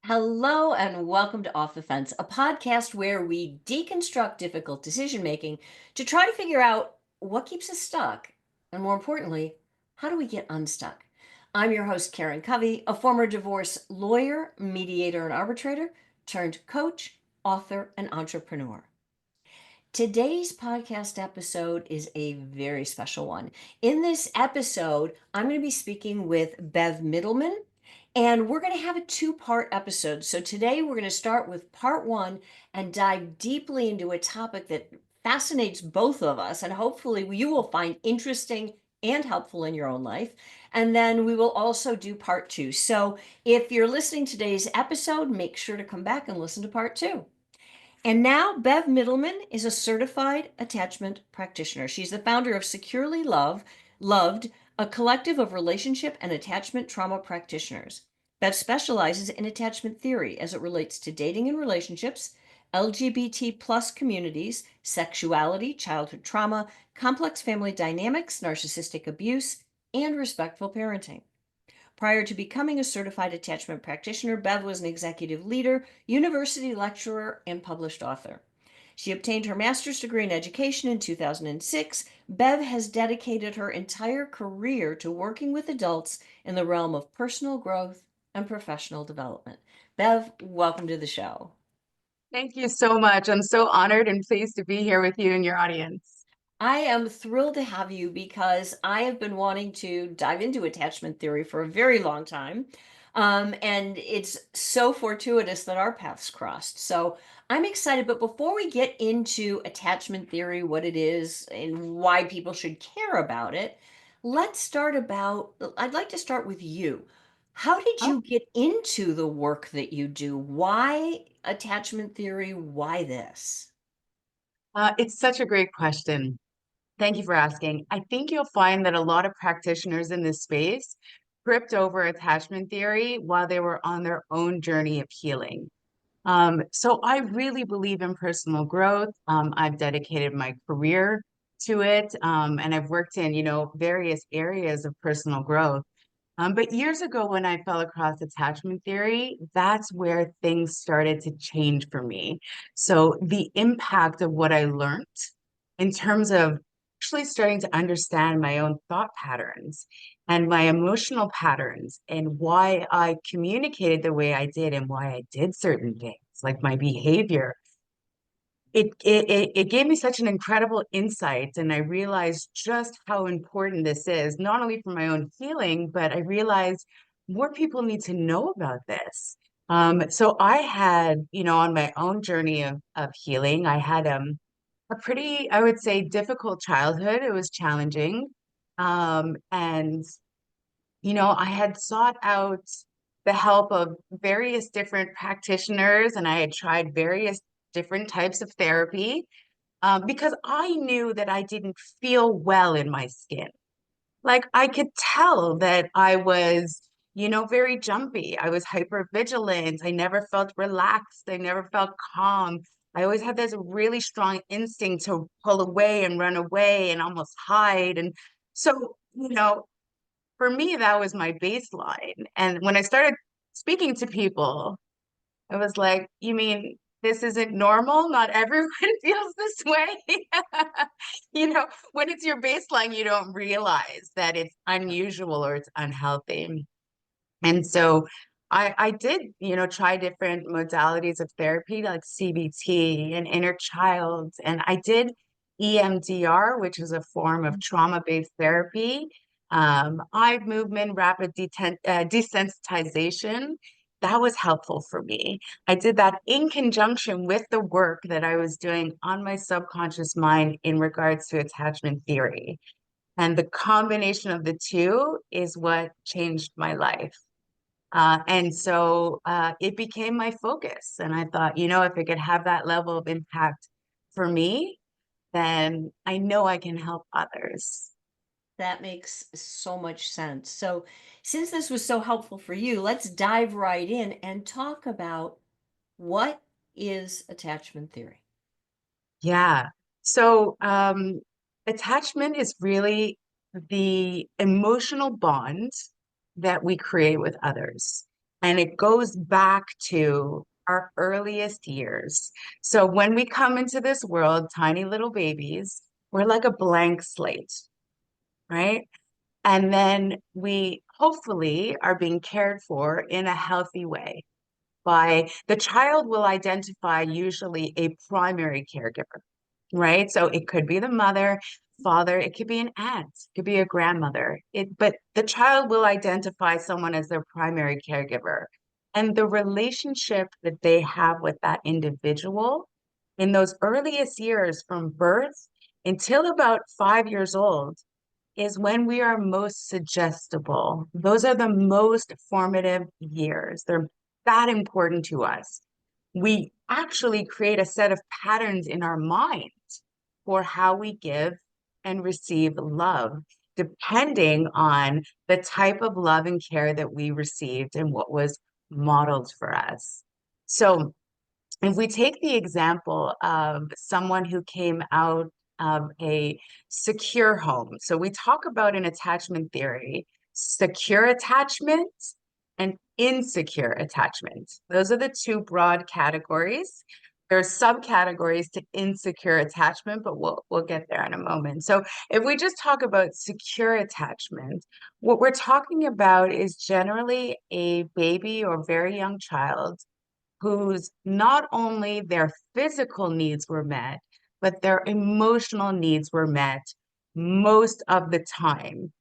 Hello and welcome to Off the Fence, a podcast where we deconstruct difficult decision making to try to figure out what keeps us stuck, and more importantly, how do we get unstuck? I'm your host, Karen Covey, a former divorce lawyer, mediator, and arbitrator, turned coach, author, and entrepreneur. Today's podcast episode is a very special one. In this episode, I'm going to be speaking with Bev Mitelman, and we're going to have a two-part episode. So today we're going to start with part one and dive deeply into a topic that fascinates both of us, and hopefully you will find interesting and helpful in your own life. And then we will also do part two. So if you're listening to today's episode, make sure to come back and listen to part two. And now Bev Mitelman is a certified attachment practitioner. She's the founder of Loved, a collective of relationship and attachment trauma practitioners. Bev specializes in attachment theory as it relates to dating and relationships, LGBT plus communities, sexuality, childhood trauma, complex family dynamics, narcissistic abuse, and respectful parenting. Prior to becoming a certified attachment practitioner, Bev was an executive leader, university lecturer, and published author. She obtained her master's degree in education in 2006. Bev has dedicated her entire career to working with adults in the realm of personal growth and professional development. Bev, welcome to the show. Thank you so much. I'm so honored and pleased to be here with you and your audience. I am thrilled to have you because I have been wanting to dive into attachment theory for a very long time. And it's so fortuitous that our paths crossed. So I'm excited. But before we get into attachment theory, what it is, and why people should care about it, I'd like to start with you. How did Oh, you get into the work that you do? Why attachment theory? Why this? it's such a great question. Thank you for asking. I think you'll find that a lot of practitioners in this space tripped over attachment theory while they were on their own journey of healing. So I really believe in personal growth. I've dedicated my career to it, and I've worked in, various areas of personal growth. But years ago, when I fell across attachment theory, that's where things started to change for me. So the impact of what I learned in terms of actually starting to understand my own thought patterns and my emotional patterns and why I communicated the way I did and why I did certain things, like my behavior it gave me such an incredible insight, and I realized just how important this is, not only for my own healing, but I realized more people need to know about this. So I had, on my own journey of healing, I had a pretty, I would say, difficult childhood. It was challenging. And I had sought out the help of various different practitioners, and I had tried various different types of therapy because I knew that I didn't feel well in my skin. Like I could tell that I was, very jumpy. I was hyper vigilant. I never felt relaxed. I never felt calm. I always had this really strong instinct to pull away and run away and almost hide. And so, for me, that was my baseline. And when I started speaking to people, I was like, you mean this isn't normal? Not everyone feels this way. When it's your baseline, you don't realize that it's unusual or it's unhealthy. And so I did, try different modalities of therapy like CBT and inner child. And I did EMDR, which is a form of trauma-based therapy, eye movement, desensitization. That was helpful for me. I did that in conjunction with the work that I was doing on my subconscious mind in regards to attachment theory. And the combination of the two is what changed my life. And so it became my focus. And I thought, if it could have that level of impact for me, then I know I can help others. That makes so much sense. So, since this was so helpful for you, let's dive right in and talk about what is attachment theory. Yeah. So attachment is really the emotional bond that we create with others. And it goes back to our earliest years. So when we come into this world, tiny little babies, we're like a blank slate, right? And then we hopefully are being cared for in a healthy way by the child will identify usually a primary caregiver, right? So it could be the mother, father, it could be an aunt, it could be a grandmother. But the child will identify someone as their primary caregiver. And the relationship that they have with that individual in those earliest years from birth until about 5 years old is when we are most suggestible. Those are the most formative years. They're that important to us. We actually create a set of patterns in our mind for how we give and receive love, depending on the type of love and care that we received and what was modeled for us. So, if we take the example of someone who came out of a secure home, so we talk about in attachment theory, secure attachment and insecure attachment. Those are the two broad categories. There are subcategories to insecure attachment, but we'll get there in a moment. So if we just talk about secure attachment, what we're talking about is generally a baby or very young child whose not only their physical needs were met, but their emotional needs were met most of the time,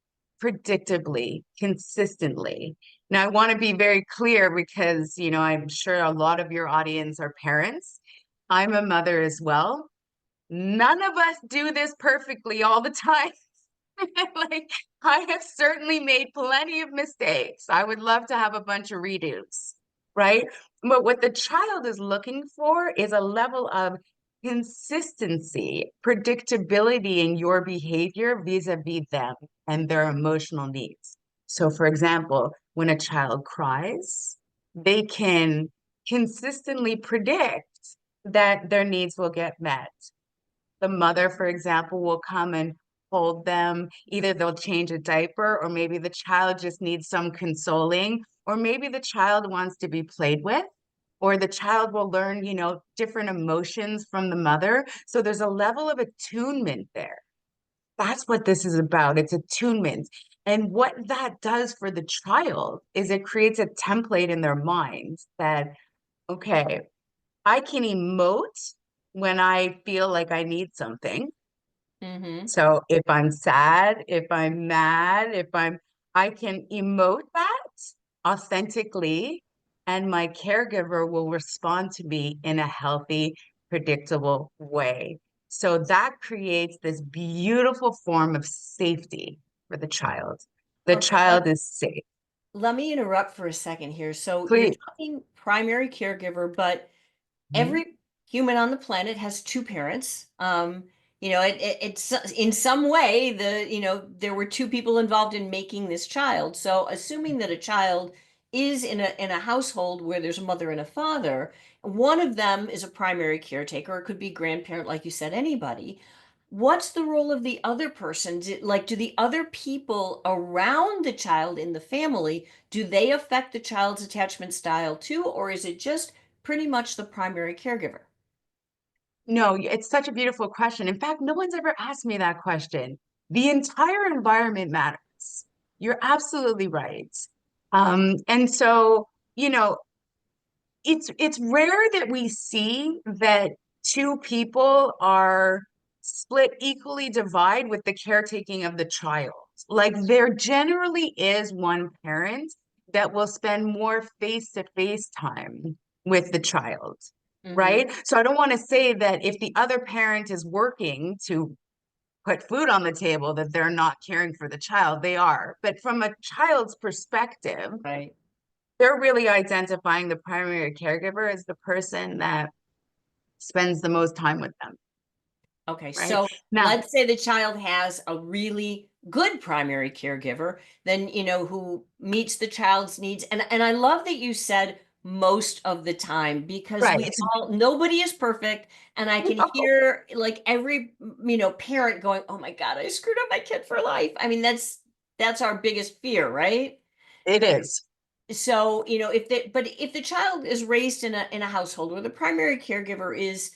predictably, consistently. Now, I want to be very clear because, I'm sure a lot of your audience are parents. I'm a mother as well. None of us do this perfectly all the time. Like, I have certainly made plenty of mistakes. I would love to have a bunch of redos, right? But what the child is looking for is a level of consistency, predictability in your behavior vis-a-vis them and their emotional needs. So, for example, when a child cries, they can consistently predict that their needs will get met. The mother, for example, will come and hold them. Either they'll change a diaper, or maybe the child just needs some consoling, or maybe the child wants to be played with, or the child will learn, different emotions from the mother. So there's a level of attunement there. That's what this is about. It's attunement. And what that does for the child is it creates a template in their minds that, okay, I can emote when I feel like I need something. Mm-hmm. So if I'm sad, if I'm mad, I can emote that authentically, and my caregiver will respond to me in a healthy, predictable way. So that creates this beautiful form of safety for the child. The Okay, let, child is safe. let me interrupt for a second here. So you're Please. talking primary caregiver, but Mhm. every human on the planet has two parents. It's in some way there were two people involved in making this child. So assuming that a child is in a household where there's a mother and a father, one of them is a primary caretaker. It could be grandparent, like you said, anybody. What's the role of the other person? Do the other people around the child in the family, do they affect the child's attachment style too, or is it just pretty much the primary caregiver? No, it's such a beautiful question. In fact, no one's ever asked me that question. The entire environment matters. You're absolutely right. And so, you know, it's rare that we see that two people are split equally divide with the caretaking of the child. Like there generally is one parent that will spend more face-to-face time with the child, Mm-hmm. right? So I don't want to say that if the other parent is working to put food on the table, that they're not caring for the child. They are. But from a child's perspective, Right. they're really identifying the primary caregiver as the person that spends the most time with them, Okay, right? so Now, let's say the child has a really good primary caregiver, then who meets the child's needs. And I love that you said most of the time because right. we all nobody is perfect. And I can No, hear like every parent going, "Oh my God, I screwed up my kid for life." I mean, that's our biggest fear, right? it is. So, if the child is raised in a household where the primary caregiver is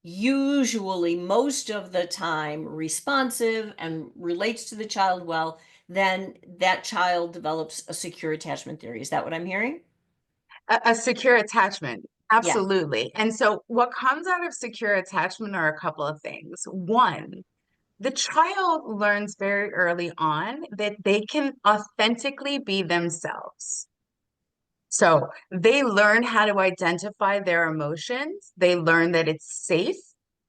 usually most of the time responsive and relates to the child well, then that child develops a secure attachment theory. Is that what I'm hearing? A secure attachment. Yeah. Absolutely. And so what comes out of secure attachment are a couple of things. One, the child learns very early on that they can authentically be themselves. So they learn how to identify their emotions. They learn that it's safe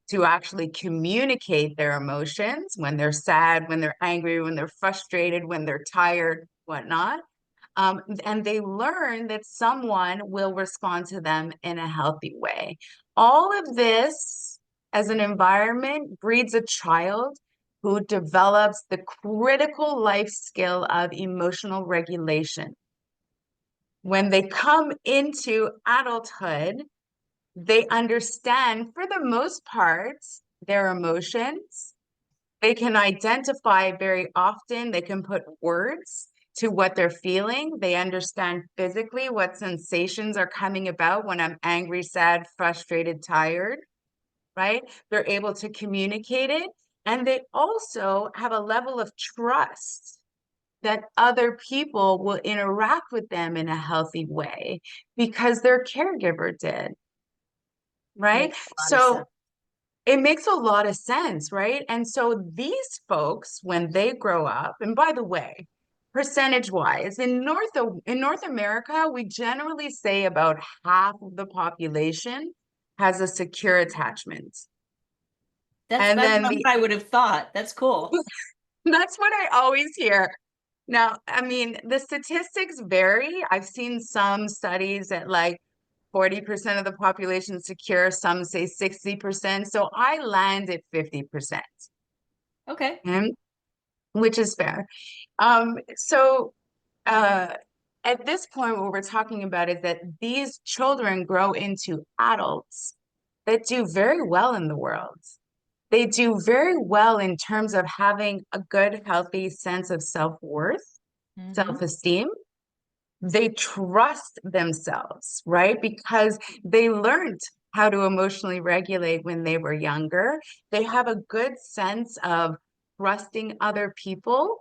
to actually communicate their emotions when they're sad, when they're angry, when they're frustrated, when they're tired, whatnot. And they learn that someone will respond to them in a healthy way. All of this as an environment breeds a child who develops the critical life skill of emotional regulation. When they come into adulthood, they understand, for the most part, their emotions. They can identify very often, they can put words to what they're feeling. They understand physically what sensations are coming about when I'm angry, sad, frustrated, tired, right? They're able to communicate it. And they also have a level of trust that other people will interact with them in a healthy way because their caregiver did, right? Makes a lot of So sense. it makes a lot of sense, right? And so these folks, when they grow up, and by the way, percentage wise, in North America, we generally say about half of the population has a secure attachment. And That's then not the what I would have thought. That's cool. that's what I always hear. Now, I mean, the statistics vary. I've seen some studies that like 40% of the population secure, some say 60%. So I land at 50%, Okay. okay, which is fair. So uh, at this point, what we're talking about is that these children grow into adults that do very well in the world. They do very well in terms of having a good, healthy sense of self-worth, Hmm. self-esteem. They trust themselves, right? Because they learned how to emotionally regulate when they were younger. They have a good sense of trusting other people.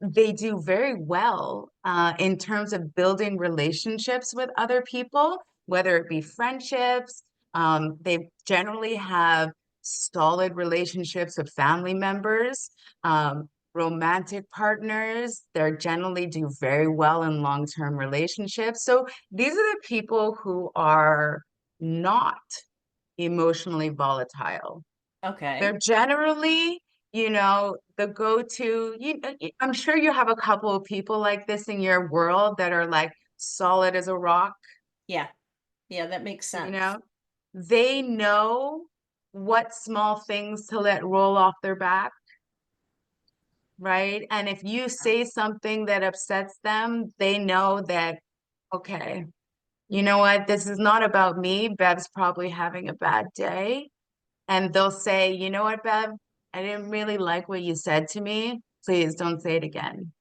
They do very well in terms of building relationships with other people, whether it be friendships. They generally have solid relationships with family members. Romantic partners, they generally do very well in long-term relationships. So these are the people who are not emotionally volatile. Okay. They're generally, the go-to, I'm sure you have a couple of people like this in your world that are like solid as a rock, Yeah. Yeah, that makes you sense. know. They know what small things to let roll off their back, right? And if you say something that upsets them, they know that, okay, you know what? This is not about me. Bev's probably having a bad day. And they'll say, you know what, Bev? I didn't really like what you said to me. Please don't say it again.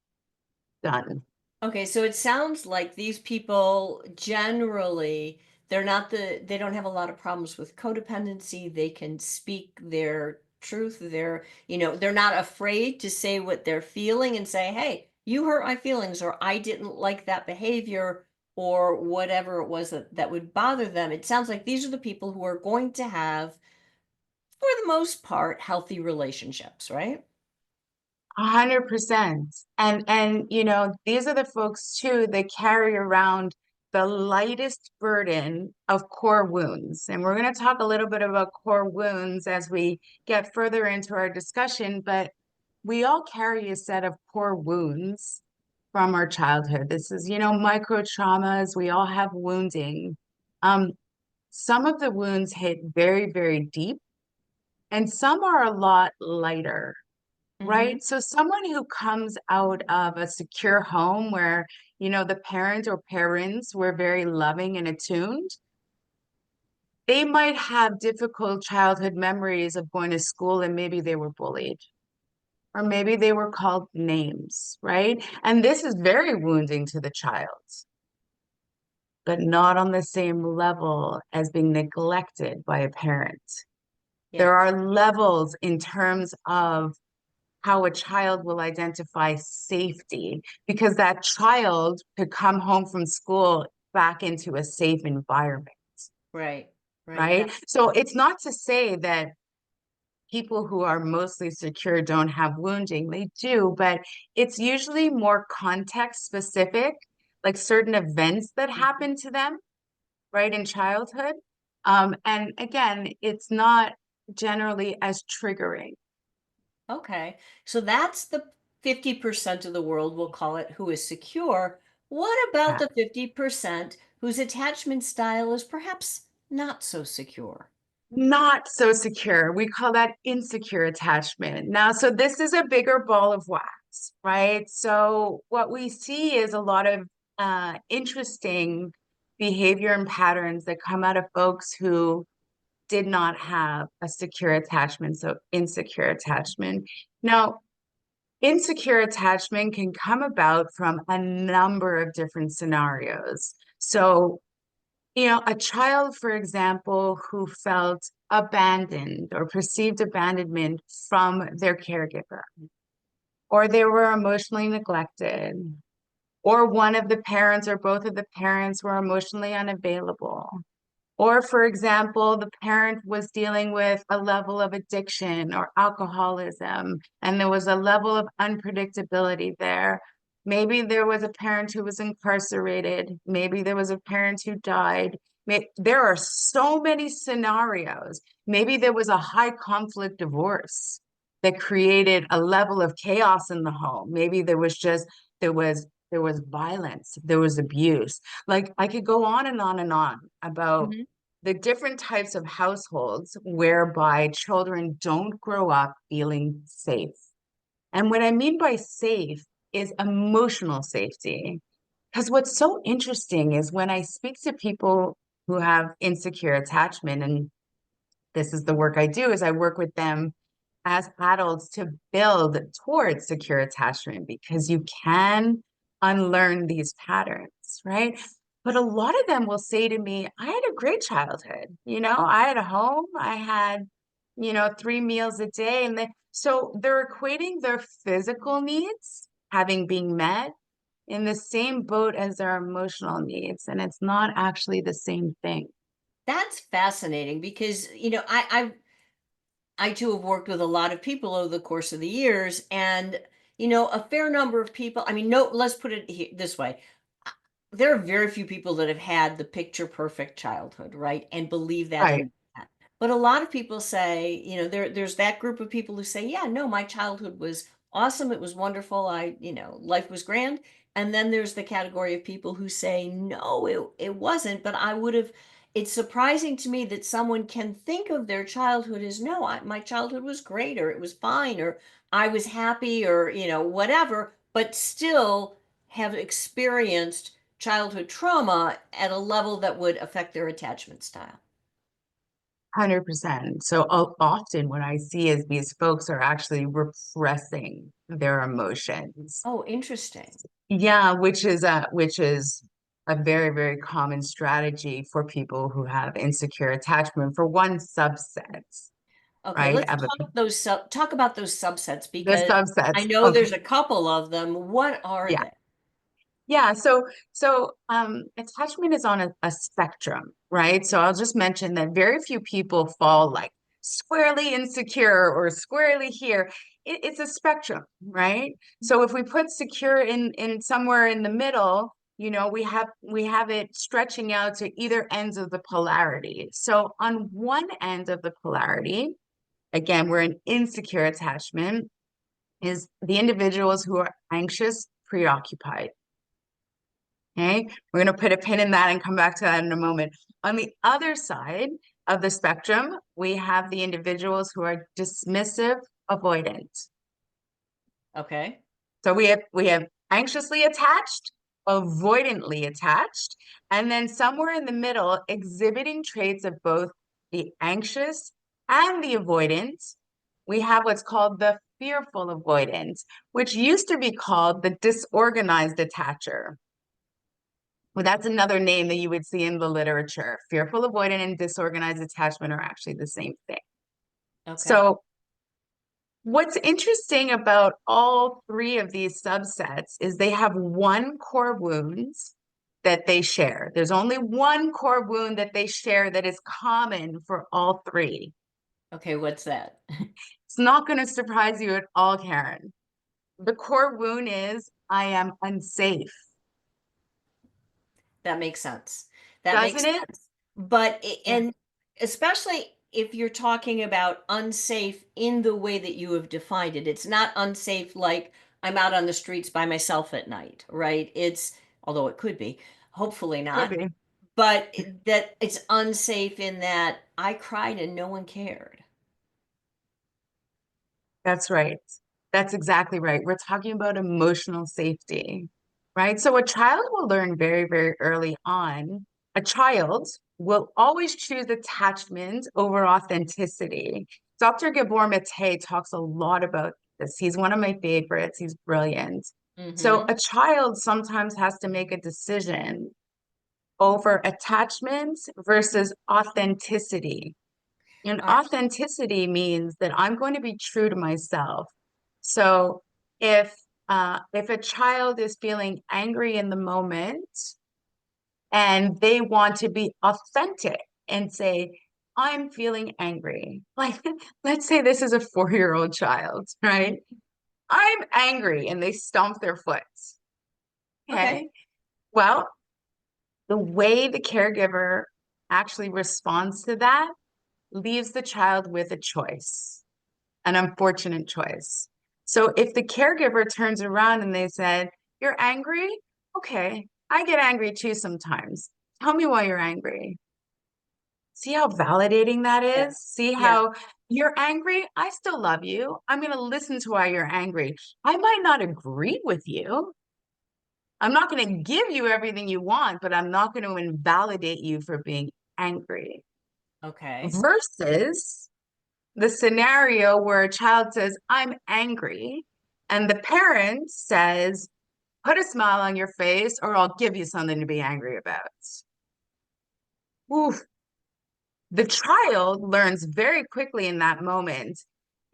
Done. Okay, so it sounds like these people generally, they don't have a lot of problems with codependency. They can speak their truth. They're not afraid to say what they're feeling and say, "Hey, you hurt my feelings," or "I didn't like that behavior," or whatever it was that would bother them. It sounds like these are the people who are going to have, for the most part, healthy relationships, right? 100%. And these are the folks too that carry around the lightest burden of core wounds. And we're going to talk a little bit about core wounds as we get further into our discussion, but we all carry a set of core wounds from our childhood. This is, micro traumas. We all have wounding. Um, some of the wounds hit very, very deep, and some are a lot lighter, Hmm. right? So someone who comes out of a secure home where, the parent or parents were very loving and attuned, they might have difficult childhood memories of going to school and maybe they were bullied or maybe they were called names, right? And this is very wounding to the child. but not on the same level as being neglected by a parent. Yeah. There are levels in terms of how a child will identify safety because that child could come home from school back into a safe environment, Right. Right. right? So it's not to say that people who are mostly secure don't have wounding. They do, but it's usually more context specific, like certain events that Mhm. happen to them, right, in childhood. And again, it's not generally as triggering. Okay. So that's the 50% of the world, we'll call it, who is secure. What about Yeah. the 50% whose attachment style is perhaps not so secure? Not so secure. We call that insecure attachment. Now, so this is a bigger ball of wax, right? So what we see is a lot of interesting behavior and patterns that come out of folks who did not have a secure attachment, so insecure attachment. Now, insecure attachment can come about from a number of different scenarios. So a child, for example, who felt abandoned or perceived abandonment from their caregiver, or they were emotionally neglected, or one of the parents or both of the parents were emotionally unavailable. Or, for example, the parent was dealing with a level of addiction or alcoholism, and there was a level of unpredictability there. Maybe there was a parent who was incarcerated. Maybe there was a parent who died. There are so many scenarios. Maybe there was a high conflict divorce that created a level of chaos in the home. Maybe there was violence, there was abuse. Like I could go on and on and on about Mhm. the different types of households whereby children don't grow up feeling safe. And what I mean by safe is emotional safety. Because what's so interesting is when I speak to people who have insecure attachment, and this is the work I do, is I work with them as adults to build towards secure attachment because you can unlearn these patterns, right? But a lot of them will say to me, I had a great childhood. I had a home, I had, 3 meals a day. So they're equating their physical needs having been met in the same boat as their emotional needs. And it's not actually the same thing. That's fascinating because, I too have worked with a lot of people over the course of the years, and a fair number of people. I mean, no, let's put it this way: there are very few people that have had the picture perfect childhood, right, and believe that Right. in that. But a lot of people say, there's that group of people who say, yeah, no, my childhood was awesome, it was wonderful, life was grand. And then there's the category of people who say, no, it wasn't, but I would have. It's surprising to me that someone can think of their childhood as, no, my childhood was great, or it was fine, or I was happy, or whatever, but still have experienced childhood trauma at a level that would affect their attachment style. 100%. So often what I see is these folks are actually repressing their emotions. Oh, interesting. Yeah, which is a very, very common strategy for people who have insecure attachment for one subset, Okay, right? let's talk about those subsets The because I subsets. know Okay. there's a couple of them. What are Yeah. they? Yeah, so attachment is on a spectrum, right? So I'll just mention that very few people fall like squarely insecure or squarely here. It's a spectrum, right? So if we put secure in somewhere in the middle, we have it stretching out to either ends of the polarity. So on one end of the polarity, again, we're an insecure attachment, is the individuals who are anxious, preoccupied. Okay, we're going to put a pin in that and come back to that in a moment. On the other side of the spectrum, we have the individuals who are dismissive, avoidant. Okay. So we have anxiously attached, avoidantly attached, and then somewhere in the middle, exhibiting traits of both the anxious and the avoidant, we have what's called the fearful avoidant, which used to be called the disorganized attacher. Well, that's another name that you would see in the literature. Fearful avoidant and disorganized attachment are actually the same thing. Okay. So, what's interesting about all three of these subsets is they have one core wound that they share. There's only one core wound that they share that is common for all three. Okay, what's that? It's not going to surprise you at all, Karen. The core wound is I am unsafe, That makes sense. That doesn't makes it? sense. But Yeah, and especially if you're talking about unsafe in the way that you have defined it, it's not unsafe like I'm out on the streets by myself at night, right? It's, although it could be, hopefully could not, be. but that it's unsafe in that I cried and no one cared. That's right. That's exactly right. We're talking about emotional safety, right? So a child will learn very, very early on. A child will always choose attachment over authenticity. Dr. Gabor Maté talks a lot about this. He's one of my favorites. He's brilliant. So Mm-hmm. a child sometimes has to make a decision over attachment versus authenticity. And All right. authenticity means that I'm going to be true to myself. So if a child is feeling angry in the moment and they want to be authentic and say, I'm feeling angry. Like, let's say this is a 4-year-old child, right? I'm angry, and they stomp their foot. Okay. Okay. Well, the way the caregiver actually responds to that leaves the child with a choice, an unfortunate choice. So if the caregiver turns around and they said, You're angry? Okay, I get angry too sometimes. Tell me why you're angry. See how validating that Yeah. is? See Yeah. how you're angry? I still love you. I'm going to listen to why you're angry. I might not agree with you. I'm not going to give you everything you want, but I'm not going to invalidate you for being angry. Okay. Versus the scenario where a child says, I'm angry, and the parent says, put a smile on your face or I'll give you something to be angry about. Oof. The child learns very quickly in that moment.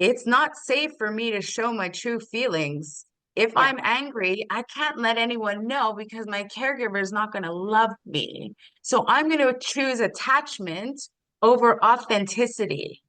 It's not safe for me to show my true feelings. If Yeah. I'm angry, I can't let anyone know because my caregiver is not going to love me. So I'm going to choose attachment over authenticity.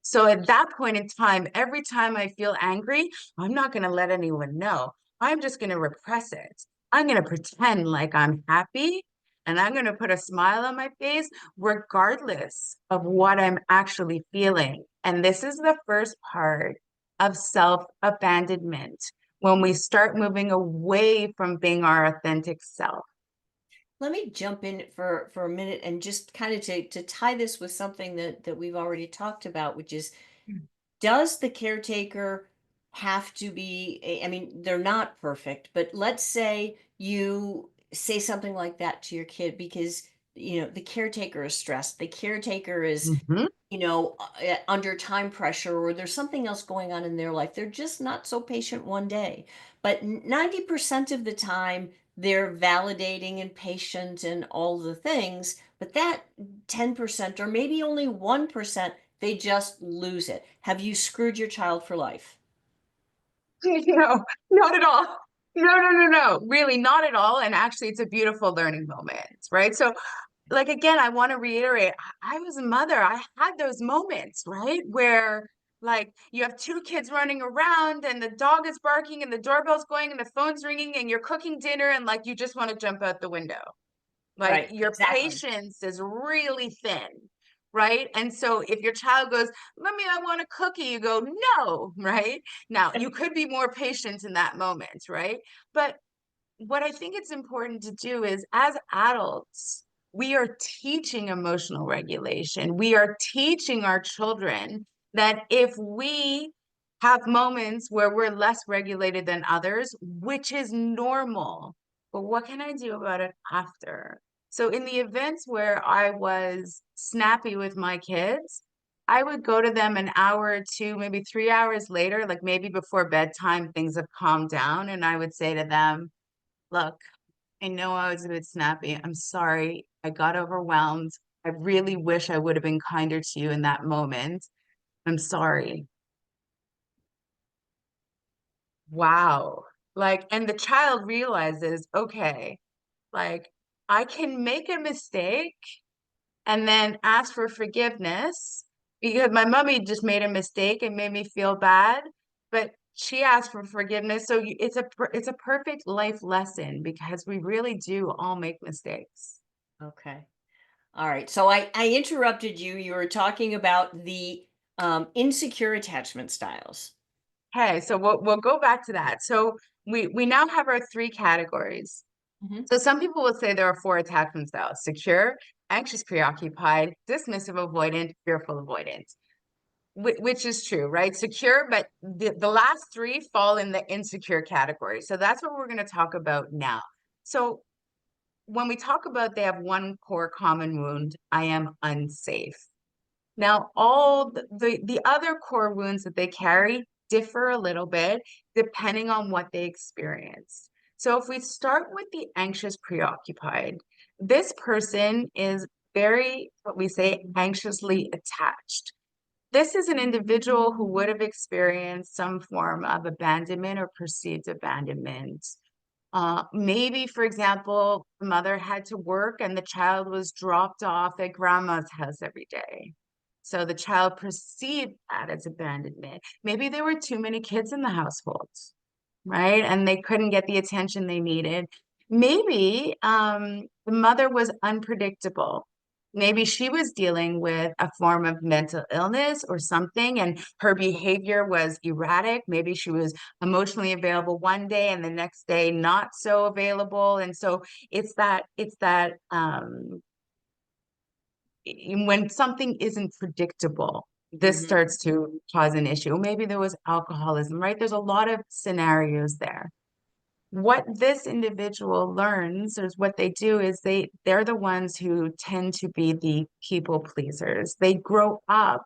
So at that point in time, every time I feel angry, I'm not going to let anyone know. I'm just going to repress it. I'm going to pretend like I'm happy and I'm going to put a smile on my face regardless of what I'm actually feeling. And this is the first part of self-abandonment when we start moving away from being our authentic self. Let me jump in for a minute and just kind of to tie this with something that we've already talked about, which is, does the caretaker have to be I mean, they're not perfect, but let's say you say something like that to your kid because, the caretaker is stressed. The caretaker is, Mhm. under time pressure, or there's something else going on in their life. They're just not so patient one day. But 90% of the time, they're validating and patient and all the things. But that 10%, or maybe only 1%, they just lose it. Have you screwed your child for life? No, not at all. No. Really, not at all. And actually, it's a beautiful learning moment, right? So like again, I want to reiterate, I was a mother. I had those moments, right? Where like you have two kids running around and the dog is barking and the doorbell's going and the phone's ringing and you're cooking dinner and like you just want to jump out the window. Like Right, your exactly. patience is really thin, right? And so if your child goes, Mommy, I want a cookie, you go, no, right? Now you could be more patient in that moment, right? But what I think it's important to do is as adults, we are teaching emotional regulation. We are teaching our children that if we have moments where we're less regulated than others, which is normal, but what can I do about it after? So, in the events where I was snappy with my kids, I would go to them an hour or two, maybe 3 hours later, like maybe before bedtime, things have calmed down. And I would say to them, Look, I know I was a bit snappy. I'm sorry. I got overwhelmed. I really wish I would have been kinder to you in that moment. I'm sorry. Wow. Like, and the child realizes, okay, like I can make a mistake and then ask for forgiveness because my mummy just made a mistake and made me feel bad, but she asked for forgiveness. So it's a perfect life lesson because we really do all make mistakes. Okay. All right. So I interrupted you. You were talking about the insecure attachment styles. Okay, so we'll go back to that. So we now have our three categories. Hmm. So some people will say there are four attachment styles: secure, anxious, preoccupied, dismissive, avoidant, fearful, avoidant. Which is true, right? Secure, but the last three fall in the insecure category. So that's what we're going to talk about now. So when we talk about they have one core common wound, I am unsafe. Now, all the other core wounds that they carry differ a little bit depending on what they experience. So if we start with the anxious preoccupied, this person is very, what we say, anxiously attached. This is an individual who would have experienced some form of abandonment or perceived abandonment. Maybe, for example, the mother had to work and the child was dropped off at grandma's house every day. So the child perceived that as abandonment. Maybe there were too many kids in the household, right? And they couldn't get the attention they needed. Maybe the mother was unpredictable. Maybe she was dealing with a form of mental illness or something, and her behavior was erratic. Maybe she was emotionally available one day and the next day not so available. And so it's that when something isn't predictable, this Hmm. starts to cause an issue. Maybe there was alcoholism, right? There's a lot of scenarios there. What this individual learns is what they do is they're the ones who tend to be the people pleasers. They grow up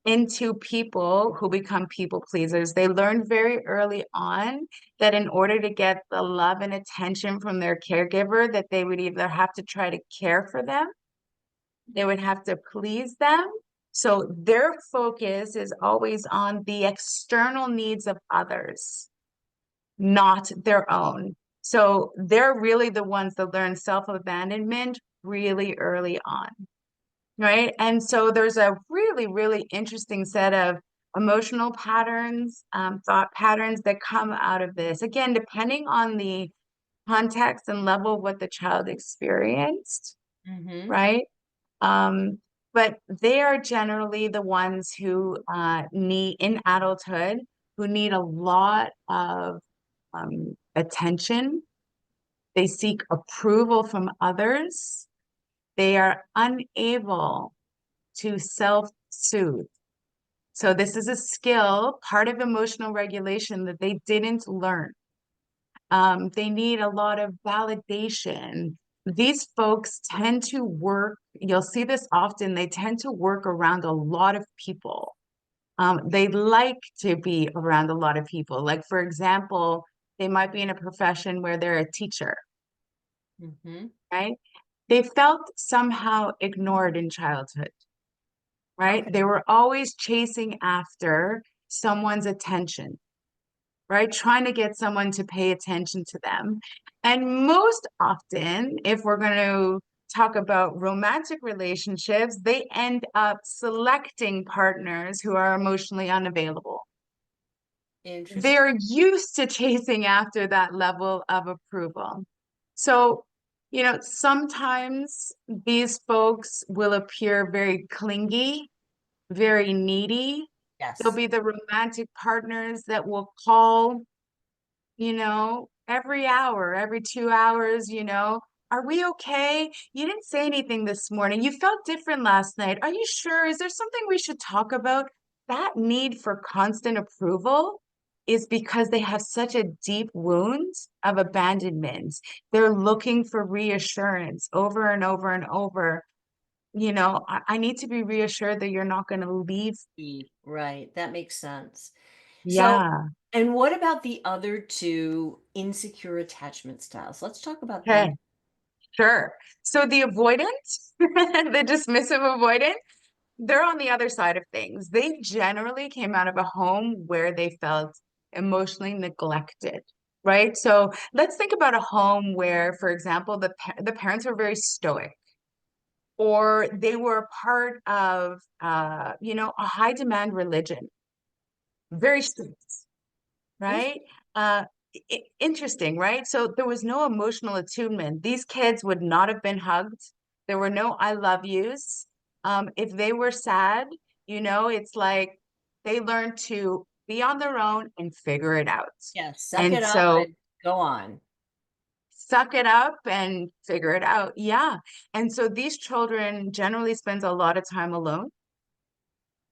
into people who become people pleasers. They learn very early on that in order to get the love and attention from their caregiver, that they would either have to try to care for them, they would have to please them. So their focus is always on the external needs of others, not their own. So they're really the ones that learn self-abandonment really early on, right? And so there's a really, really interesting set of emotional patterns, thought patterns that come out of this. Again, depending on the context and level of what the child experienced, Hmm. right? Um, but they are generally the ones who need in adulthood, who need a lot of attention. They seek approval from others. They are unable to self-soothe. So this is a skill, part of emotional regulation that they didn't learn. They need a lot of validation. These folks tend to work, you'll see this often, they tend to work around a lot of people. They like to be around a lot of people. Like, for example, they might be in a profession where they're a teacher, Hmm. right? They felt somehow ignored in childhood, right? Okay. They were always chasing after someone's attention, right? Trying to get someone to pay attention to them. And most often, if we're going to talk about romantic relationships, they end up selecting partners who are emotionally unavailable. Interesting. They're used to chasing after that level of approval. So, sometimes these folks will appear very clingy, very needy. They'll Yes. be the romantic partners that will call every hour, every 2 hours, are we okay? You didn't say anything this morning. You felt different last night. Are you sure? Is there something we should talk about? That need for constant approval is because they have such a deep wound of abandonment. They're looking for reassurance over and over and over. I need to be reassured that you're not going to leave. Right. That makes sense. So, Yeah. and what about the other two insecure attachment styles? Let's talk about them. Okay. Sure. So the avoidant, the dismissive avoidant, they're on the other side of things. They generally came out of a home where they felt emotionally neglected, right? So let's think about a home where, for example, the parents were very stoic, or they were part of, a high demand religion, very strict, right? Uh, Interesting, right? So there was no emotional attunement. These kids would not have been hugged. There were no I love yous. If they were sad, it's like they learned to be on their own and figure it out. Yeah, suck And it up so and go on. suck it up and figure it out. Yeah. And so these children generally spend a lot of time alone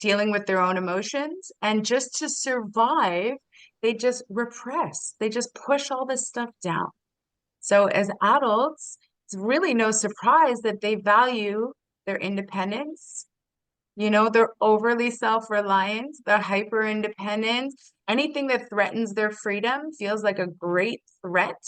dealing with their own emotions. And just to survive, they just repress, they just push all this stuff down. So as adults, it's really no surprise that they value their independence. They're overly self-reliant, they're hyper independent. Anything that threatens their freedom feels like a great threat.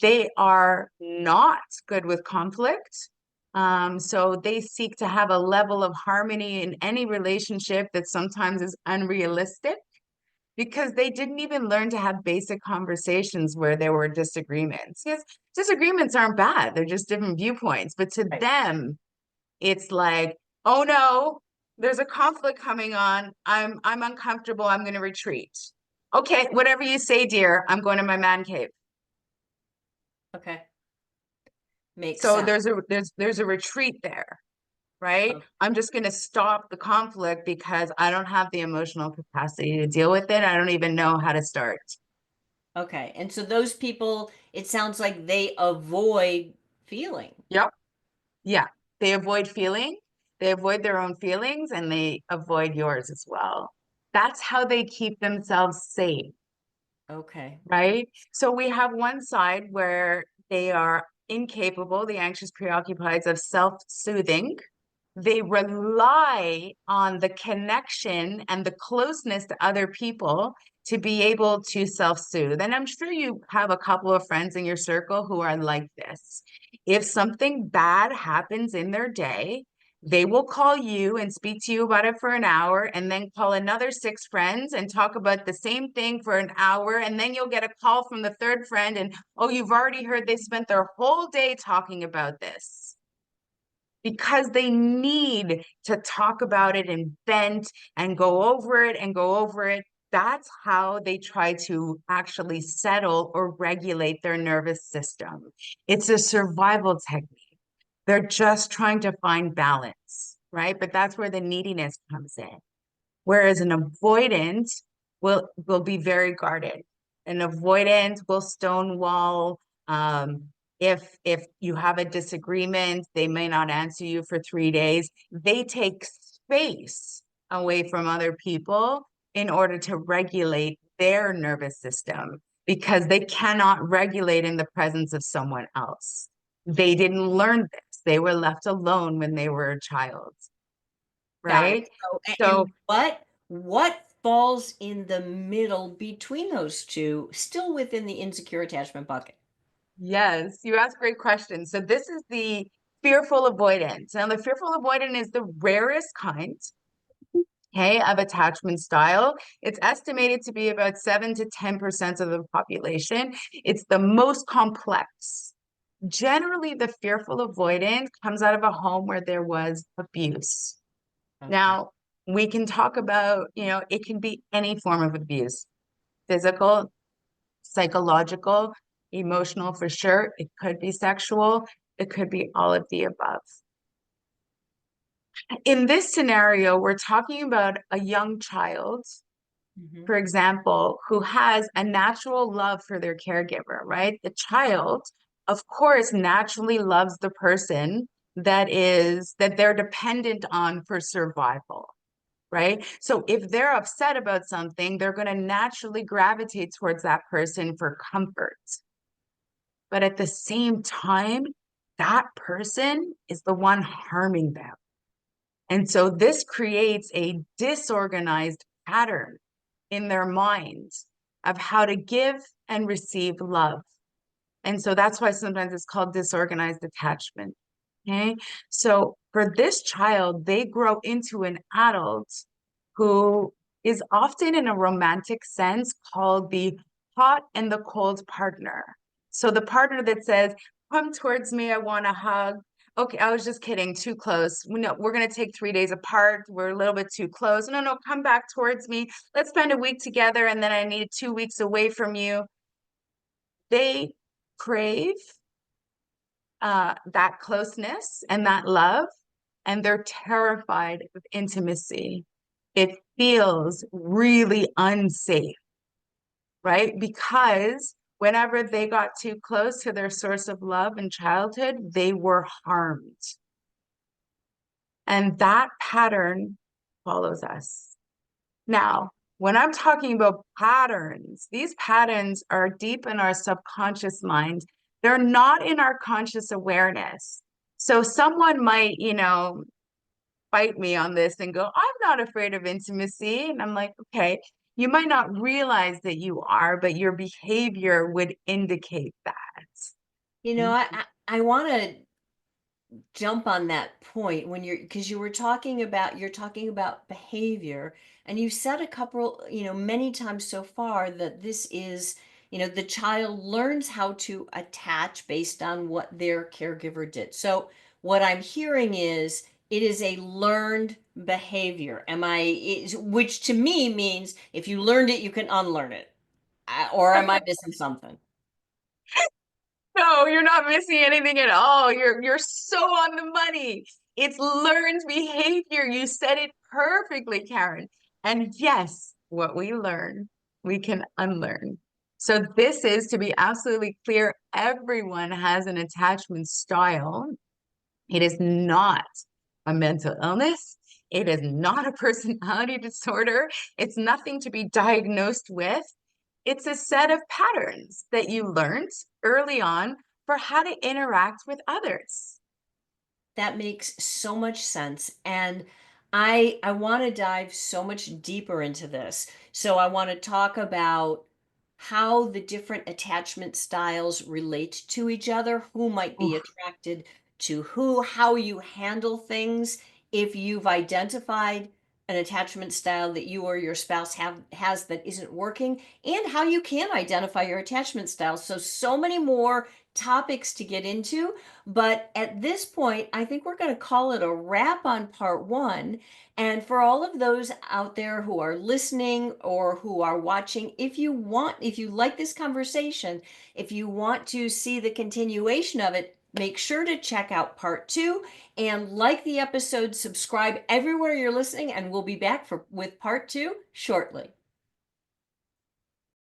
They are not good with conflict. So they seek to have a level of harmony in any relationship that sometimes is unrealistic because they didn't even learn to have basic conversations where there were disagreements. Yes, disagreements aren't bad, they're just different viewpoints. But to Right. them, it's like, oh no, there's a conflict coming on. I'm uncomfortable. I'm going to retreat. Okay, whatever you say, dear, I'm going to my man cave. Okay. Makes So sense. there's a retreat there, right? I'm just going to stop the conflict because I don't have the emotional capacity to deal with it. I don't even know how to start. Okay. And so those people, it sounds like they avoid feeling. Yep. Yeah. They avoid feeling, they avoid their own feelings, and they avoid yours as well. That's how they keep themselves safe. Okay. Right? So we have one side where they are incapable, the anxious preoccupieds, of self-soothing. They rely on the connection and the closeness to other people to be able to self-soothe. And I'm sure you have a couple of friends in your circle who are like this. If something bad happens in their day, they will call you and speak to you about it for an hour, and then call another six friends and talk about the same thing for an hour. And then you'll get a call from the third friend, and oh, you've already heard they spent their whole day talking about this because they need to talk about it and vent and go over it and go over it. That's how they try to actually settle or regulate their nervous system. It's a survival technique. They're just trying to find balance, right? But that's where the neediness comes in. Whereas an avoidant will be very guarded. An avoidant will stonewall. If you have a disagreement, they may not answer you for 3 days. They take space away from other people in order to regulate their nervous system because they cannot regulate in the presence of someone else. They didn't learn this. They were left alone when they were a child, Got it. right? So, So and what falls in the middle between those two, still within the insecure attachment bucket? yes, you ask great questions. So this is the fearful avoidance. Now, the fearful avoidant is the rarest kind, okay, of attachment style. It's estimated to be about 7 to 10% of the population. It's the most complex. Generally, the fearful avoidant comes out of a home where there was abuse. Okay. Now, we can talk about, it can be any form of abuse, physical, psychological, emotional for sure. It could be sexual. It could be all of the above. In this scenario, we're talking about a young child, Hmm. for example, who has a natural love for their caregiver, right? The child, of course, naturally loves the person that they're dependent on for survival, right? So if they're upset about something, they're going to naturally gravitate towards that person for comfort. But at the same time, that person is the one harming them. And so this creates a disorganized pattern. in their mind of how to give and receive love. And so that's why sometimes it's called disorganized attachment. Okay. So for this child, they grow into an adult who is often in a romantic sense called the hot and the cold partner. So the partner that says, come towards me, I want a hug. Okay, I was just kidding, too close. No, we're going to take 3 days apart. We're a little bit too close. No, no, come back towards me. Let's spend a week together, and then I need 2 weeks away from you. They crave that closeness and that love, and they're terrified of intimacy. It feels really unsafe, right? Because whenever they got too close to their source of love in childhood, they were harmed. And that pattern follows us. Now, when I'm talking about patterns, these patterns are deep in our subconscious mind. They're not in our conscious awareness. So someone might, fight me on this and go, I'm not afraid of intimacy. And I'm like, okay, you might not realize that you are, but your behavior would indicate that. You know, I want to jump on that point when because you're talking about behavior, and you said a couple, many times so far that this is, the child learns how to attach based on what their caregiver did. So what I'm hearing is it is a learned behavior. Which to me means if you learned it, you can unlearn it. Or am I missing something? No, you're not missing anything at all. You're so on the money. It's learned behavior. You said it perfectly, Karen. And yes, what we learn, we can unlearn. So this is to be absolutely clear, everyone has an attachment style. It is not a mental illness. It is not a personality disorder. It's nothing to be diagnosed with. It's a set of patterns that you learned early on for how to interact with others. That makes so much sense. And I want to dive so much deeper into this. So I want to talk about how the different attachment styles relate to each other, who might be Oof. attracted to who, how you handle things if you've identified an attachment style that you or your spouse has that isn't working, and how you can identify your attachment style. So many more topics to get into. But at this point, I think we're going to call it a wrap on part one. And for all of those out there who are listening or who are watching, if you like this conversation, if you want to see the continuation of it, make sure to check out part two and like the episode, subscribe everywhere you're listening, and we'll be back with part two shortly.